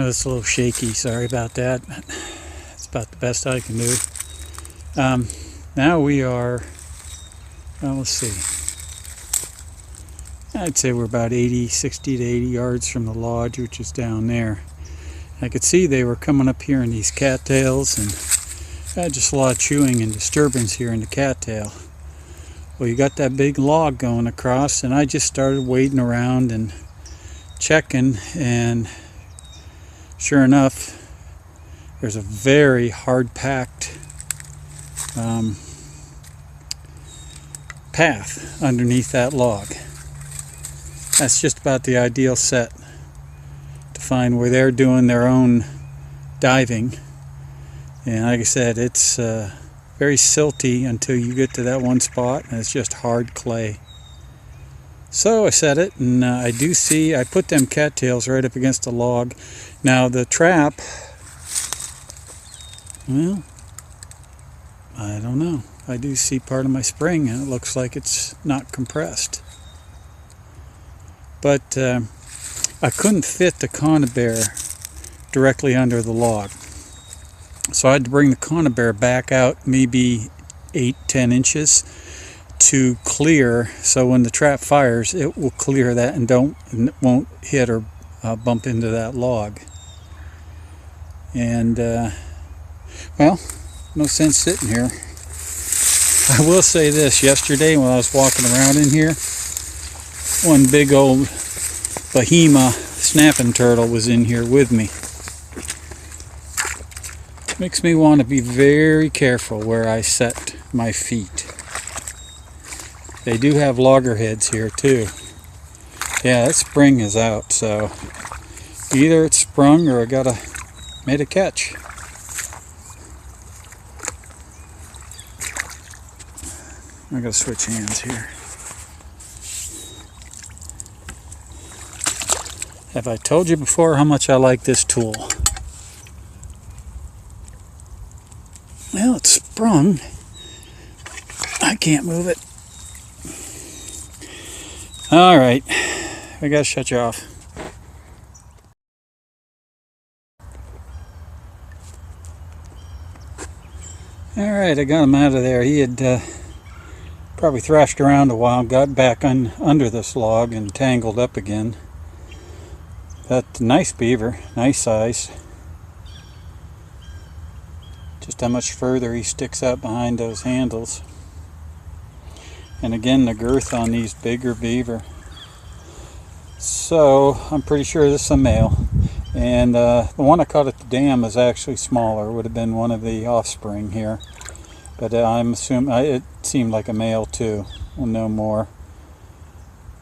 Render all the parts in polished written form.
know it's a little shaky, sorry about that. It's about the best I can do. Now we are, well, let's see. I'd say we're about 60 to 80 yards from the lodge, which is down there. I could see they were coming up here in these cattails, and had just a lot of chewing and disturbance here in the cattail. Well, you got that big log going across, and I just started wading around and checking, and sure enough, there's a very hard-packed path underneath that log. That's just about the ideal set to find where they're doing their own diving. And like I said, it's very silty until you get to that one spot, and it's just hard clay. So I set it, and I do see, I put them cattails right up against the log. Now the trap, well, I don't know. I do see part of my spring, and it looks like it's not compressed. But I couldn't fit the conibear directly under the log. So I had to bring the conibear back out maybe 8-10 inches to clear, so when the trap fires it will clear that and won't hit or bump into that log. And well, no sense sitting here. I will say this, yesterday when I was walking around in here, one big old behemoth snapping turtle was in here with me. Makes me want to be very careful where I set my feet. They do have loggerheads here too. Yeah, that spring is out, so either it's sprung or I made a catch. I gotta switch hands here. Have I told you before how much I like this tool? Well, it's sprung. I can't move it. All right, I gotta shut you off. All right, I got him out of there. He had probably thrashed around a while, got back under this log and tangled up again. That's a nice beaver, nice size. Just how much further he sticks out behind those handles. And again, the girth on these bigger beaver. So I'm pretty sure this is a male. And the one I caught at the dam is actually smaller. It would have been one of the offspring here. But I'm assuming it seemed like a male too. We'll know more.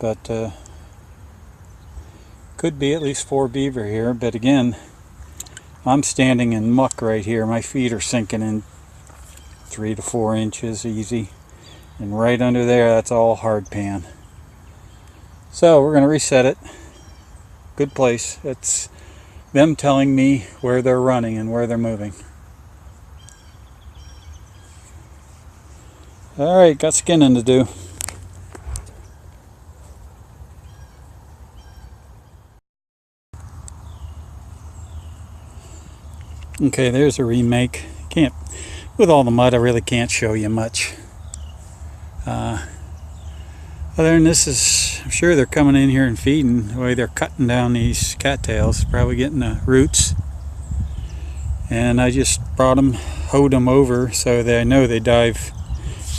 But could be at least 4 beaver here. But again, I'm standing in muck right here. My feet are sinking in 3 to 4 inches easy. And right under there, that's all hard pan. So we're going to reset it. Good place. It's them telling me where they're running and where they're moving. Alright, got skinning to do. Okay, there's a remake. With all the mud, I really can't show you much. Other than this, I'm sure they're coming in here and feeding. The way they're cutting down these cattails, probably getting the roots. And I just brought them, hoed them over so that I know they dive.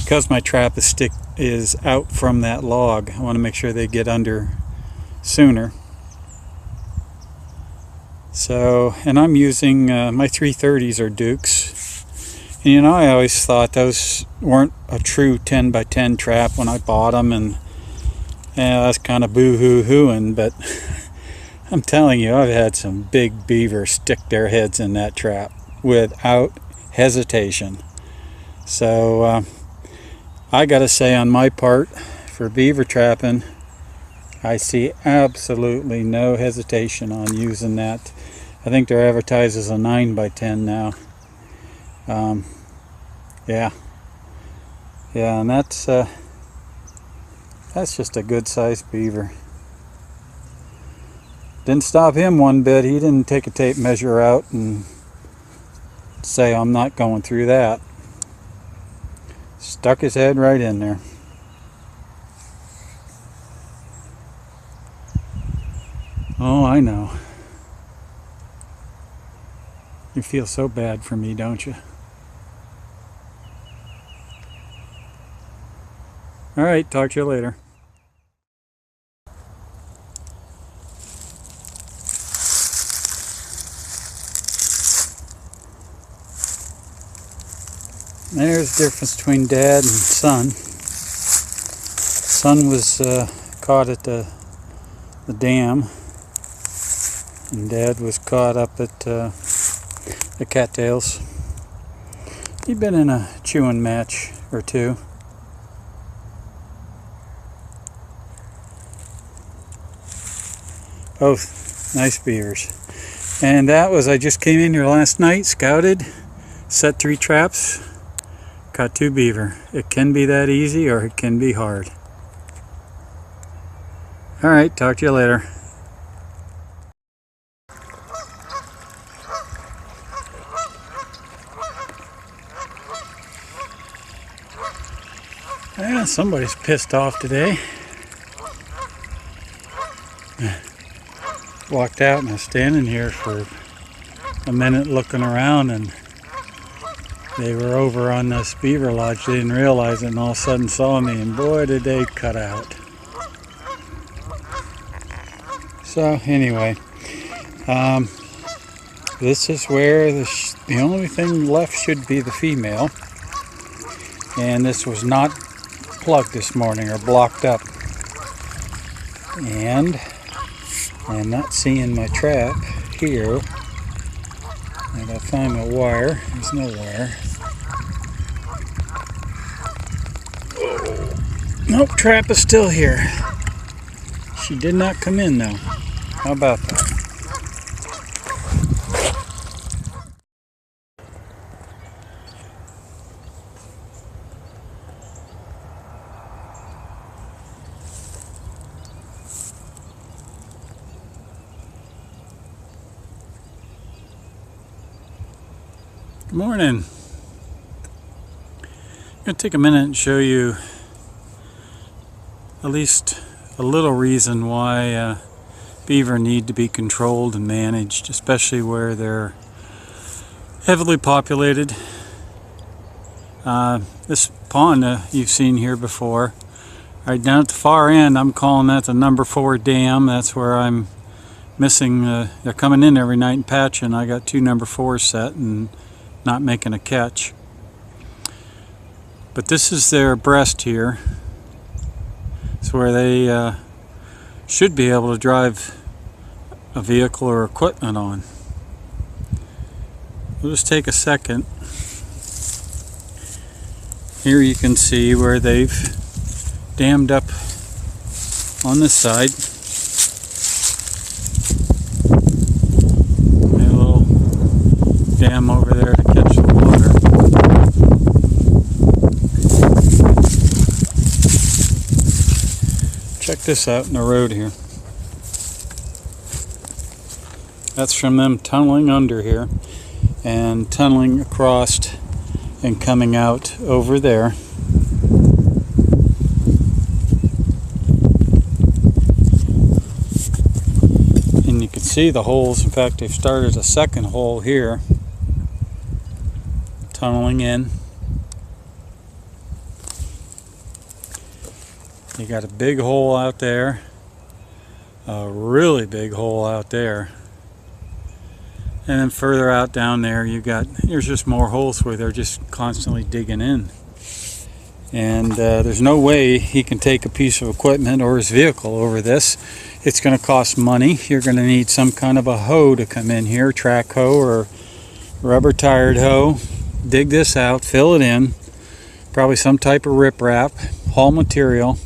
Because my trap is out from that log, I want to make sure they get under sooner. So, and I'm using my 330s are Dukes. And you know, I always thought those weren't a true 10 by 10 trap when I bought them, and yeah, that's kind of boo-hoo-hooing, but I'm telling you, I've had some big beavers stick their heads in that trap without hesitation. So I gotta say, on my part, for beaver trapping, I see absolutely no hesitation on using that. I think they're advertised as a 9 by 10 now. Yeah, and that's just a good sized beaver. Didn't stop him one bit. He didn't take a tape measure out and say, I'm not going through that. Stuck his head right in there. Oh, I know. You feel so bad for me, don't you? All right, talk to you later. There's the difference between Dad and Son. Son was caught at the dam, and Dad was caught up at the cattails. He'd been in a chewing match or two. Both nice beavers. And that was, I just came in here last night, scouted, set 3 traps, caught 2 beaver. It can be that easy or it can be hard. Alright, talk to you later. Yeah, somebody's pissed off today. Walked out and I was standing here for a minute looking around, and they were over on this beaver lodge. They didn't realize it and all of a sudden saw me, and boy did they cut out. So anyway, this is where the only thing left should be the female, and this was not plugged this morning or blocked up, and I'm not seeing my trap here. I gotta find my wire. There's no wire. Nope, trap is still here. She did not come in though. How about that? Good morning. I'm going to take a minute and show you at least a little reason why beaver need to be controlled and managed, especially where they're heavily populated. This pond you've seen here before. Right down at the far end, I'm calling that the number 4 dam. That's where I'm missing. They're coming in every night and patching. I got 2 number 4s set and not making a catch. But this is their breast here. It's where they should be able to drive a vehicle or equipment on. We'll just take a second. Here you can see where they've dammed up on this side. A little dam over there to catch the water. Check this out in the road here. That's from them tunneling under here and tunneling across and coming out over there. And you can see the holes. In fact, they've started a second hole here, tunneling in. You got a big hole out there, a really big hole out there, and then further out down there there's just more holes where they're just constantly digging in. And there's no way he can take a piece of equipment or his vehicle over this. It's going to cost money. You're going to need some kind of a hoe to come in here, track hoe or rubber tired hoe, dig this out, fill it in, probably some type of riprap, haul material.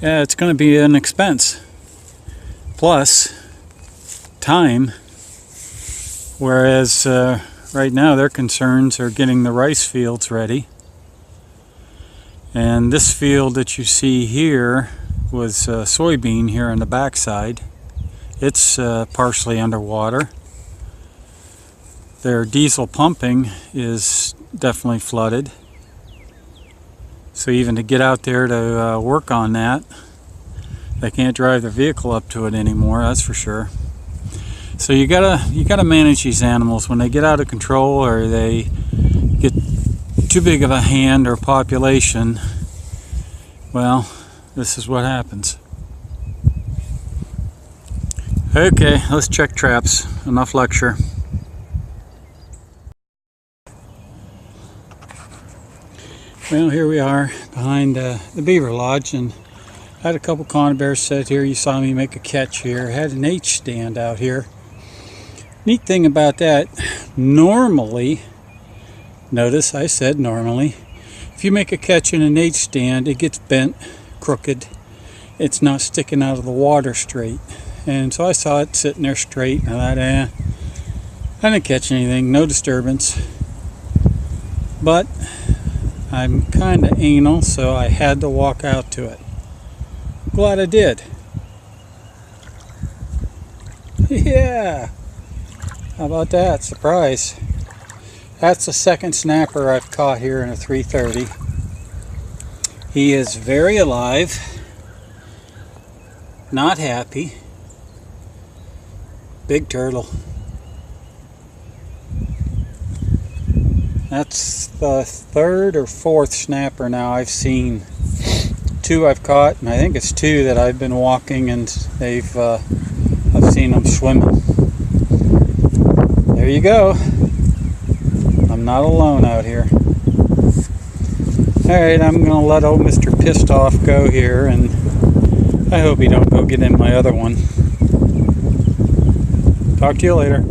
Yeah, it's going to be an expense, plus time, whereas right now their concerns are getting the rice fields ready. And this field that you see here was soybean here on the backside, It's partially underwater. Their diesel pumping is definitely flooded. So even to get out there to work on that, they can't drive their vehicle up to it anymore, that's for sure. So you gotta manage these animals when they get out of control or they get too big of a hand or population. Well, this is what happens. Okay, let's check traps. Enough lecture. Well, here we are behind the beaver lodge, and I had a couple conibears set here. You saw me make a catch here. I had an H stand out here. Neat thing about that, normally, notice I said normally, if you make a catch in an H stand, it gets bent, crooked. It's not sticking out of the water straight. And so I saw it sitting there straight, and I thought, I didn't catch anything, no disturbance. But I'm kind of anal, so I had to walk out to it. Glad I did. Yeah! How about that? Surprise. That's the second snapper I've caught here in a 330. He is very alive, not happy. Big turtle. That's the third or fourth snapper now I've seen. Two I've caught, and I think it's two that I've been walking, and I've seen them swimming. There you go. I'm not alone out here. Alright, I'm going to let old Mr. Pissed Off go here, and I hope he don't go get in my other one. Talk to you later.